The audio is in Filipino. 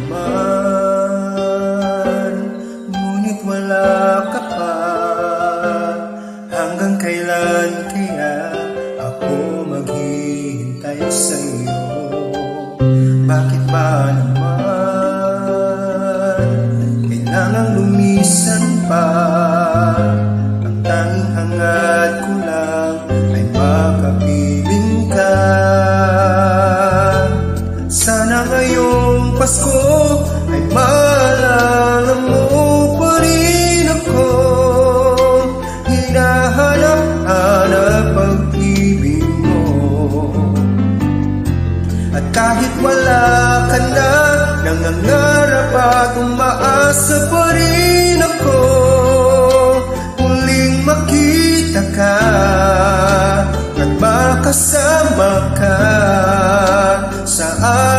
naman, ngunit wala ka pa. Hanggang kailan kaya ako maghihintay sa'yo? Bakit ba naman kailangang lumisan pa? Ang tanging hangad ko lang ay makapiling ka. Sana ngayong Pasko ay maalala mo pa rin ako. Hinahanap-hanap pag-ibig mo. At kahit wala ka na, nangangarap at umaasa pa rin ako. Muling makita ka at makasama ka sa araw.